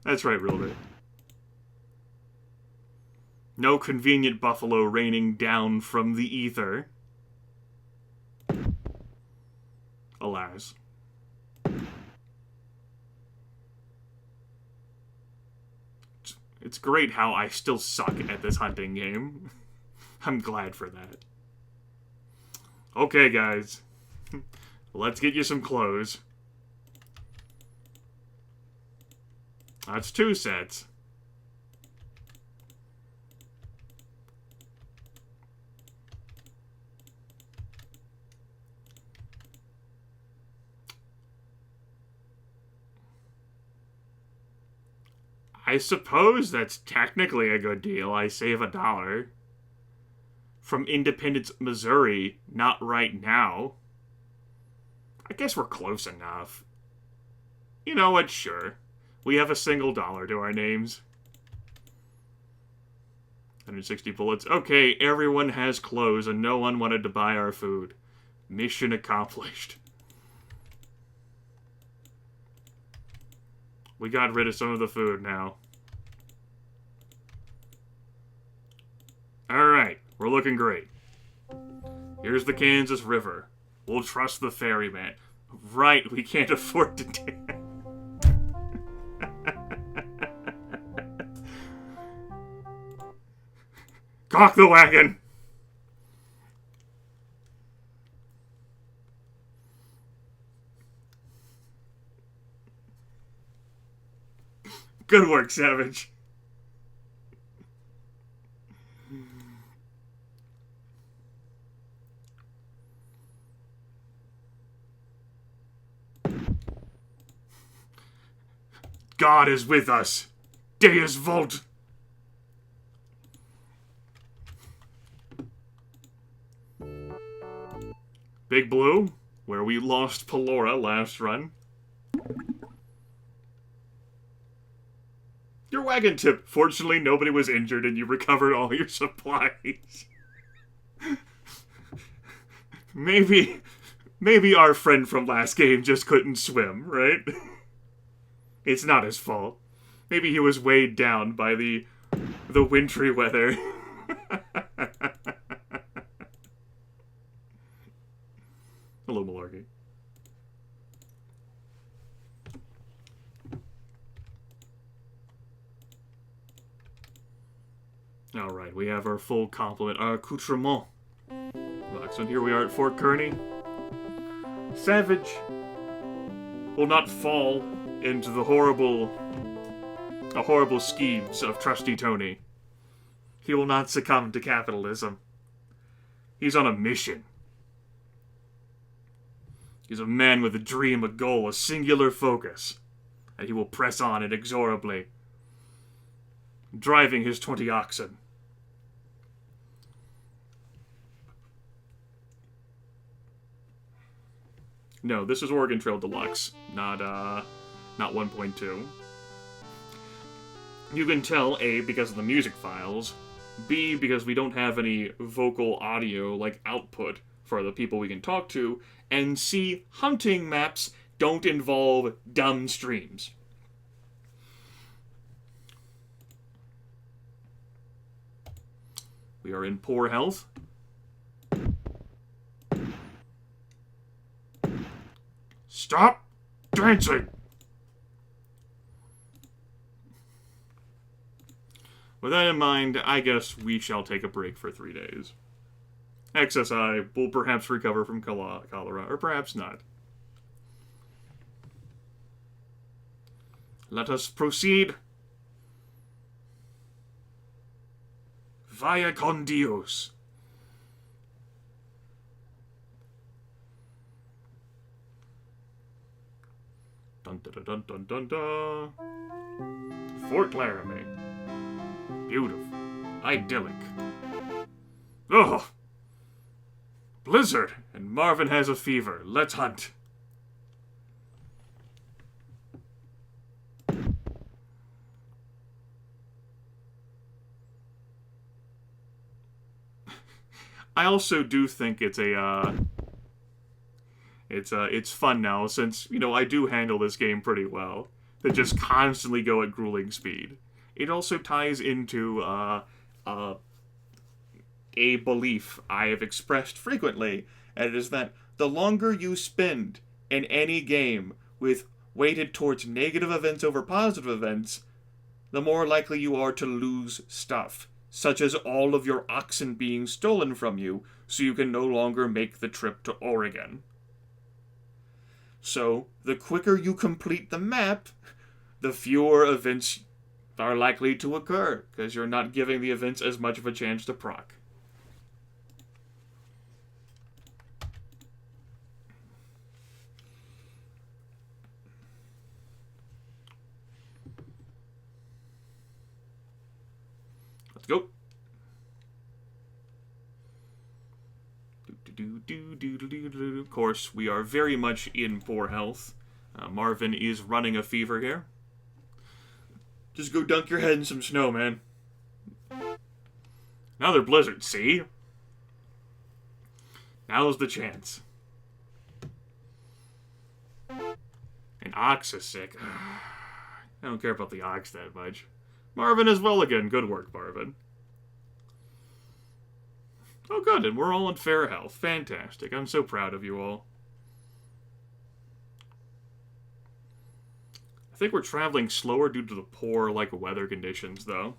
That's right, Real Bit. No convenient buffalo raining down from the ether. Alas. It's great how I still suck at this hunting game. I'm glad for that. Okay, guys. Let's get you some clothes. That's 2 sets. I suppose that's technically a good deal. I save $1. From Independence, Missouri, not right now. I guess we're close enough. You know what, sure. We have a single $1 to our names. 160 bullets. Okay, everyone has clothes and no one wanted to buy our food. Mission accomplished. We got rid of some of the food now. Alright, we're looking great. Here's the Kansas River. We'll trust the ferryman. Right, we can't afford to do it. Cock the wagon! Good work, Savage. God is with us. Deus Vult. Big Blue, where we lost Pelora last run. Your wagon tip. Fortunately, nobody was injured and you recovered all your supplies. Maybe our friend from last game just couldn't swim, right? It's not his fault. Maybe he was weighed down by the wintry weather. Hello, Malarkey. Alright, we have our full complement, our accoutrement. So here we are at Fort Kearney. Savage will not fall into the horrible schemes of Trusty Tony. He will not succumb to capitalism. He's on a mission. He's a man with a dream, a goal, a singular focus. And he will press on inexorably, driving his 20 oxen. No, this is Oregon Trail Deluxe, not 1.2. You can tell, A, because of the music files, B, because we don't have any vocal audio, like, output for the people we can talk to, and C, hunting maps don't involve dumb streams. We are in poor health. Stop dancing! With that in mind, I guess we shall take a break for 3 days. XSI will perhaps recover from cholera, or perhaps not. Let us proceed. Vaya con Dios. Dun dun dun dun dun dun. Fort Laramie. Beautiful. Idyllic. Ugh! Blizzard, and Marvin has a fever. Let's hunt. I also do think it's it's fun now, since, you know, I do handle this game pretty well, to just constantly go at grueling speed. It also ties into a belief I have expressed frequently, and it is that the longer you spend in any game with weighted towards negative events over positive events, the more likely you are to lose stuff, such as all of your oxen being stolen from you, so you can no longer make the trip to Oregon. So, the quicker you complete the map, the fewer events are likely to occur, because you're not giving the events as much of a chance to proc. Let's go. Of course, we are very much in poor health. Marvin is running a fever here. Just go dunk your head in some snow, man. Another blizzard, see? Now's the chance. An ox is sick. I don't care about the ox that much. Marvin is well again. Good work, Marvin. Oh, good, and we're all in fair health. Fantastic. I'm so proud of you all. I think we're traveling slower due to the poor, weather conditions, though.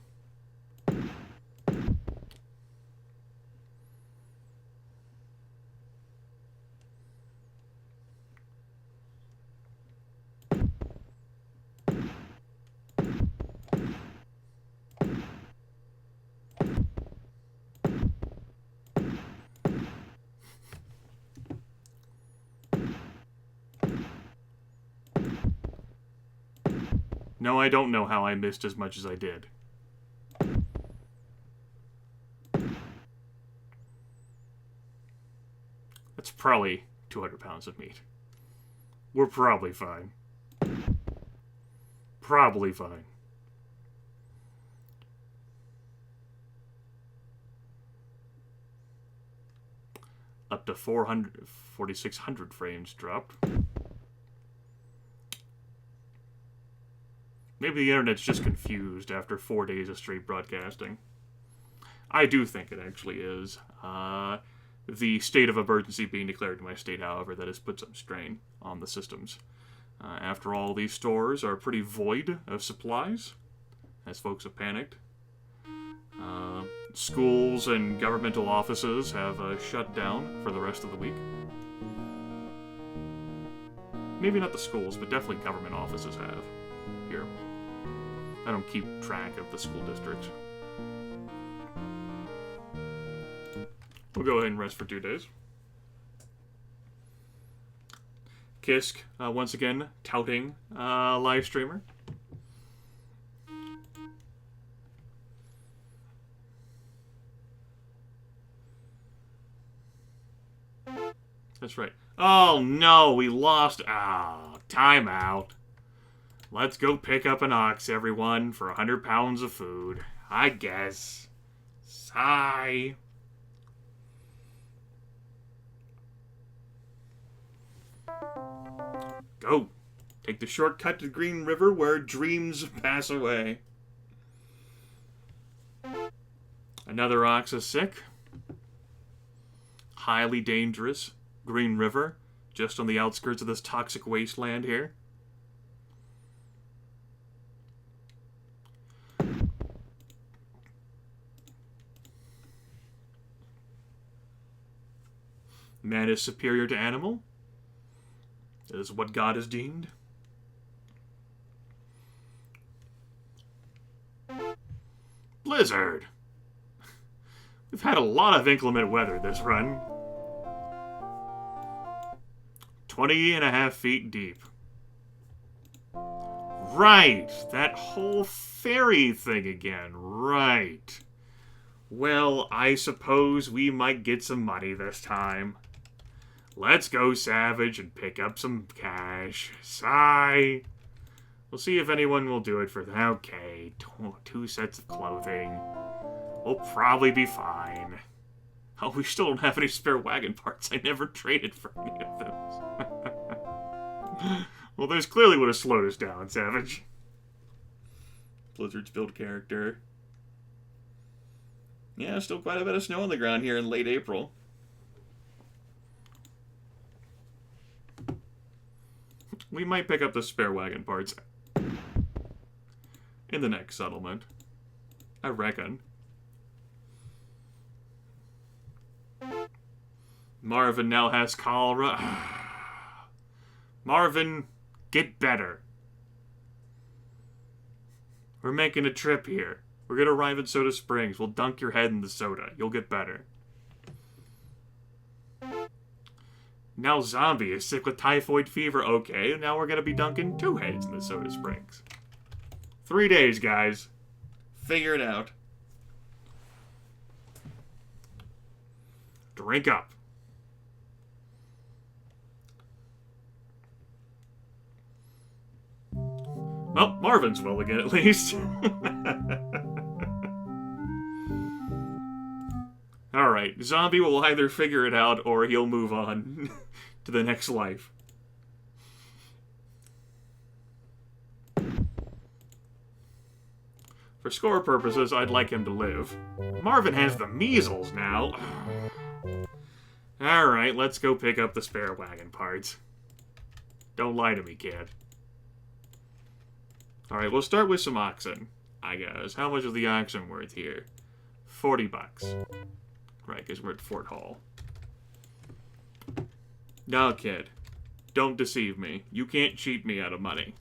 No, I don't know how I missed as much as I did. That's probably 200 pounds of meat. We're probably fine. Probably fine. Up to 4,600 frames dropped. Maybe the internet's just confused after 4 days of straight broadcasting. I do think it actually is. The state of emergency being declared in my state, however, that has put some strain on the systems. After all, these stores are pretty void of supplies, as folks have panicked. Schools and governmental offices have shut down for the rest of the week. Maybe not the schools, but definitely government offices have here. I don't keep track of the school districts. We'll go ahead and rest for 2 days. Kisk, once again, touting live streamer. That's right. Oh no, we lost. Timeout. Let's go pick up an ox, everyone, for 100 pounds of food. I guess. Sigh. Go. Take the shortcut to Green River where dreams pass away. Another ox is sick. Highly dangerous. Green River. Just on the outskirts of this toxic wasteland here. Man is superior to animal. That is what God has deemed. Blizzard. We've had a lot of inclement weather this run. 20.5 feet deep. Right, that whole fairy thing again. Right. Well, I suppose we might get some money this time. Let's go, Savage, and pick up some cash. Sigh. We'll see if anyone will do it for them. Okay, 2 sets of clothing. We'll probably be fine. Oh, we still don't have any spare wagon parts. I never traded for any of those. Well, there's clearly what has slowed us down, Savage. Blizzard's build character. Yeah, still quite a bit of snow on the ground here in late April. We might pick up the spare wagon parts in the next settlement. I reckon. Marvin now has cholera. Marvin, get better. We're making a trip here. We're gonna arrive at Soda Springs. We'll dunk your head in the soda. You'll get better. Now Zombie is sick with typhoid fever. Okay, now we're gonna be dunking 2 heads in the Soda Springs. 3 days, guys. Figure it out. Drink up. Well, Marvin's well again, at least. Alright, Zombie will either figure it out or he'll move on to the next life. For score purposes, I'd like him to live. Marvin has the measles now. Alright, let's go pick up the spare wagon parts. Don't lie to me, kid. Alright, we'll start with some oxen, I guess. How much is the oxen worth here? 40 bucks. Right, because we're at Fort Hall. No, kid. Don't deceive me. You can't cheat me out of money.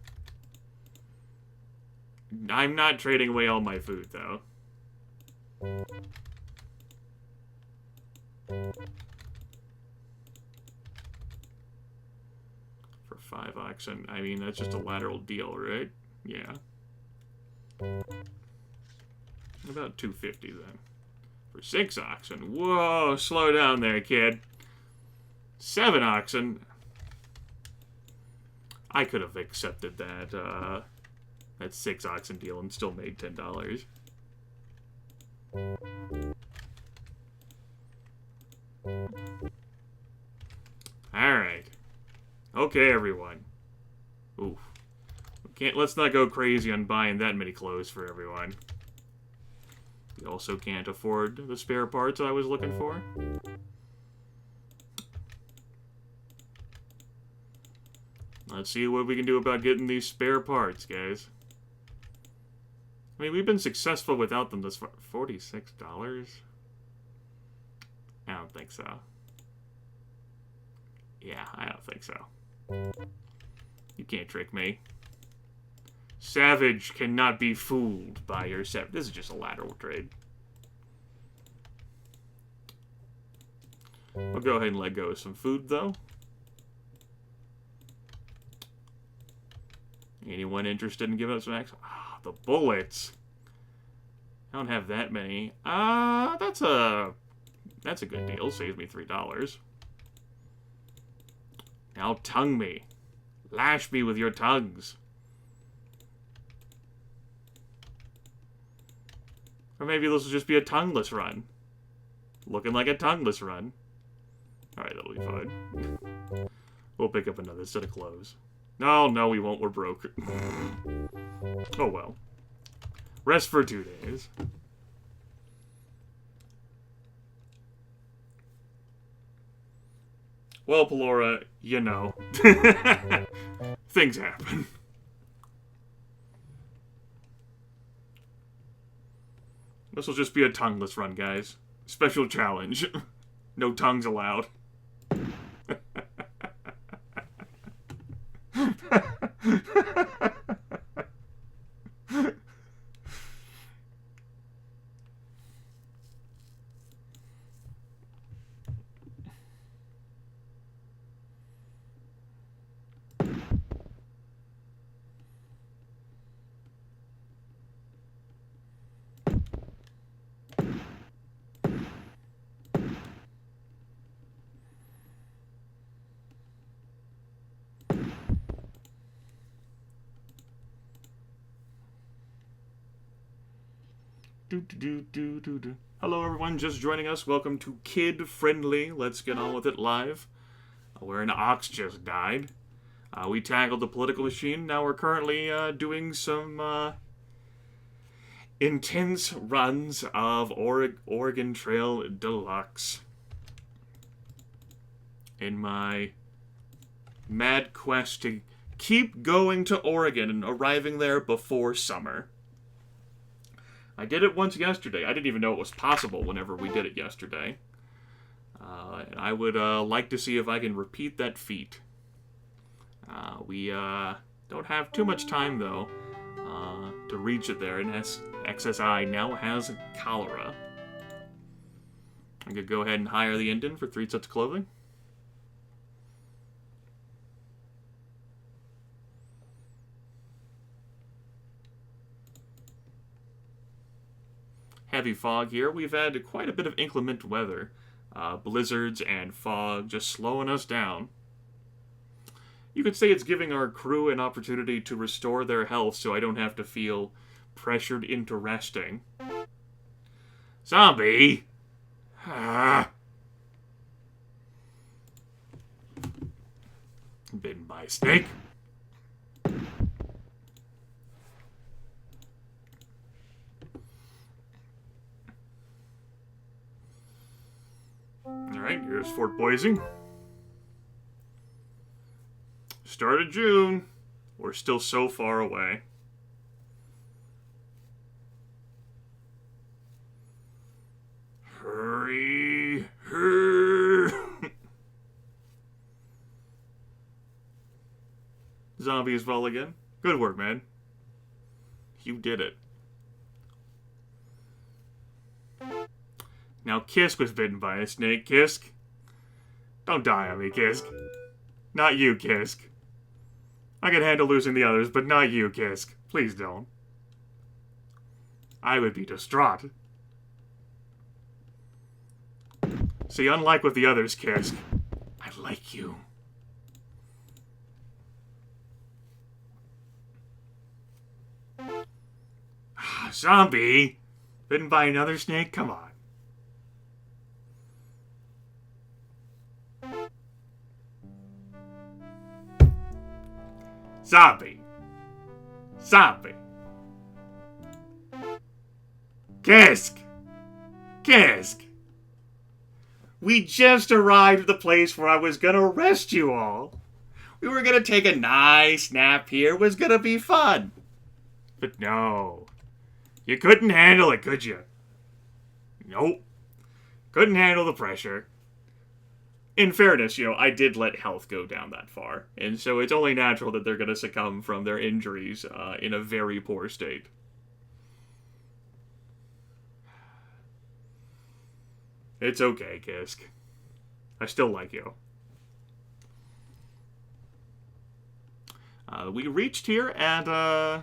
I'm not trading away all my food, though. For 5 oxen, I mean, that's just a lateral deal, right? Yeah. About 250 then. For 6 oxen. Whoa, slow down there, kid. 7 oxen. I could have accepted that, that 6 oxen deal and still made $10. Alright. Okay, everyone. Oof. Let's not go crazy on buying that many clothes for everyone. We also can't afford the spare parts I was looking for. Let's see what we can do about getting these spare parts, guys. I mean, we've been successful without them this far. $46? I don't think so. Yeah, I don't think so. You can't trick me. Savage cannot be fooled by your This is just a lateral trade. I'll go ahead and let go of some food, though. Anyone interested in giving up some action? Ah, the bullets. I don't have that many. That's a good deal. Saves me $3. Now tongue me. Lash me with your tongues. Or maybe this will just be a tongueless run. Looking like a tongueless run. Alright, that'll be fine. We'll pick up another set of clothes. Oh, no, we won't. We're broke. Oh, well. Rest for 2 days. Well, Pelora, you know. Things happen. This will just be a tongueless run, guys. Special challenge. No tongues allowed. Hello everyone, just joining us. Welcome to Kid Friendly. Let's get on with it live. Where an ox just died. We tackled the political machine. Now we're currently doing some intense runs of Oregon Trail Deluxe. In my mad quest to keep going to Oregon and arriving there before summer. I did it once yesterday. I didn't even know it was possible whenever we did it yesterday. And I would like to see if I can repeat that feat. We don't have too much time, though, to reach it there. And XSI now has cholera. I could go ahead and hire the Indian for 3 sets of clothing. Heavy fog here. We've had quite a bit of inclement weather. Blizzards and fog just slowing us down. You could say it's giving our crew an opportunity to restore their health so I don't have to feel pressured into resting. Zombie! Bitten by a snake. Alright, here's Fort Boise. Start of June. We're still so far away. Hurry! Zombies fall again. Good work, man. You did it. Now, Kisk was bitten by a snake. Kisk? Don't die on me, Kisk. Not you, Kisk. I can handle losing the others, but not you, Kisk. Please don't. I would be distraught. See, unlike with the others, Kisk, I like you. Zombie? Bitten by another snake? Come on. Zombie. Zombie. Kisk. Kisk. We just arrived at the place where I was gonna arrest you all. We were gonna take a nice nap here. It was gonna be fun. But no. You couldn't handle it, could you? Nope. Couldn't handle the pressure. In fairness, I did let health go down that far. And so it's only natural that they're going to succumb from their injuries in a very poor state. It's okay, Kisk. I still like you. We reached here and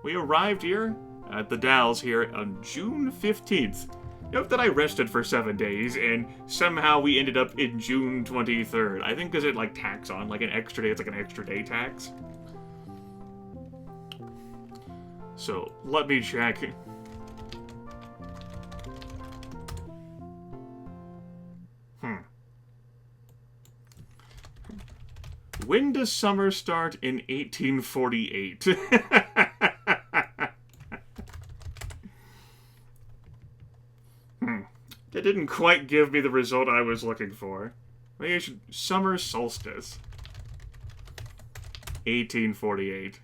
we arrived here at the Dalles here on June 15th. Note that I rested for 7 days, and somehow we ended up in June 23rd. I think because it, tacks on, an extra day. It's an extra day tax. So, let me check. When does summer start in 1848? That didn't quite give me the result I was looking for. Maybe I should... Summer solstice. 1848.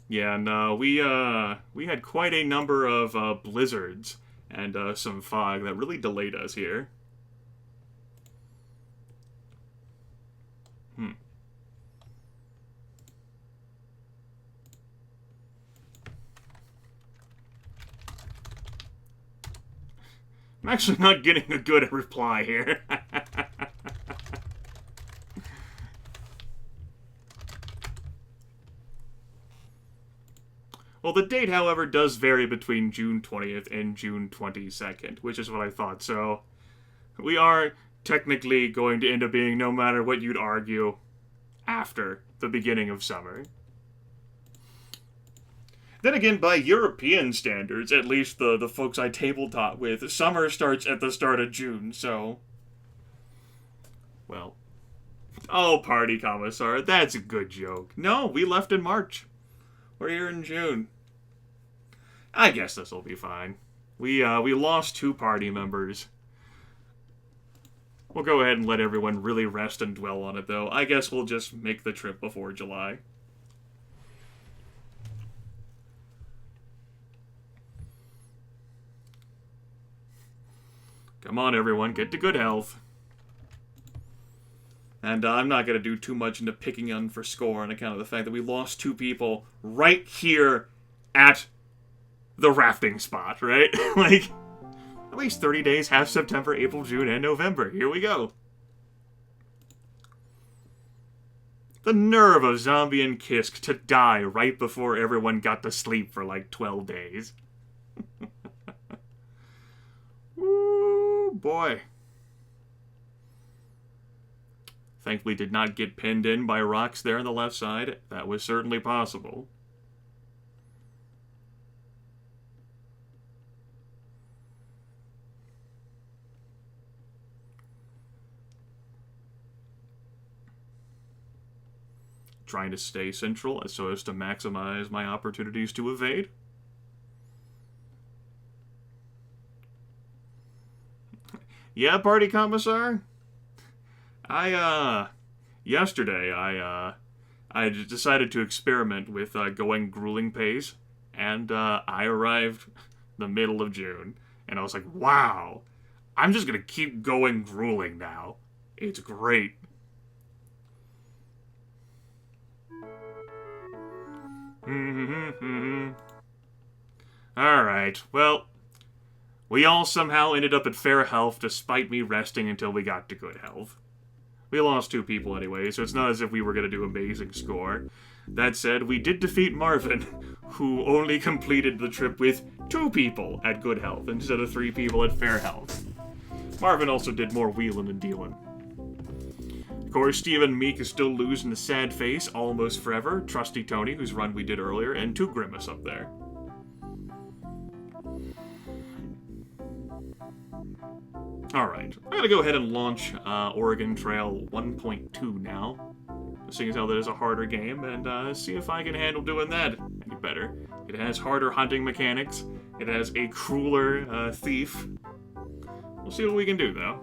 Yeah, no, we had quite a number of blizzards and some fog that really delayed us here. I'm actually not getting a good reply here. Well, the date, however, does vary between June 20th and June 22nd, which is what I thought. So, we are technically going to end up being, no matter what you'd argue, after the beginning of summer. Then again, by European standards, at least the folks I tabletop with, summer starts at the start of June, so... Well. Oh, Party Commissar, that's a good joke. No, we left in March. We're here in June. I guess this'll be fine. We lost 2 party members. We'll go ahead and let everyone really rest and dwell on it, though. I guess we'll just make the trip before July. Come on, everyone, get to good health. And I'm not going to do too much into picking on for score on account of the fact that we lost 2 people right here at the rafting spot, right? Like, at least 30 days, half September, April, June, and November. Here we go. The nerve of Zombie and Kisk to die right before everyone got to sleep for like 12 days. Ooh, boy. Thankfully did not get pinned in by rocks there on the left side. That was certainly possible. Trying to stay central so as to maximize my opportunities to evade. Yeah, Party Commissar? Yesterday, I decided to experiment with going grueling pace, and I arrived the middle of June, and I was like, wow, I'm just gonna keep going grueling now. It's great. Alright, well, we all somehow ended up at fair health despite me resting until we got to good health. We lost 2 people anyway, so it's not as if we were going to do amazing score. That said, we did defeat Marvin, who only completed the trip with 2 people at good health instead of 3 people at fair health. Marvin also did more wheeling and dealing. Of course, Stephen Meek is still losing the sad face almost forever. Trusty Tony, whose run we did earlier, and 2 Grimace up there. Alright, I'm gonna go ahead and launch Oregon Trail 1.2 now, seeing as how that is a harder game, and see if I can handle doing that any better. It has harder hunting mechanics, it has a crueler thief. We'll see what we can do, though.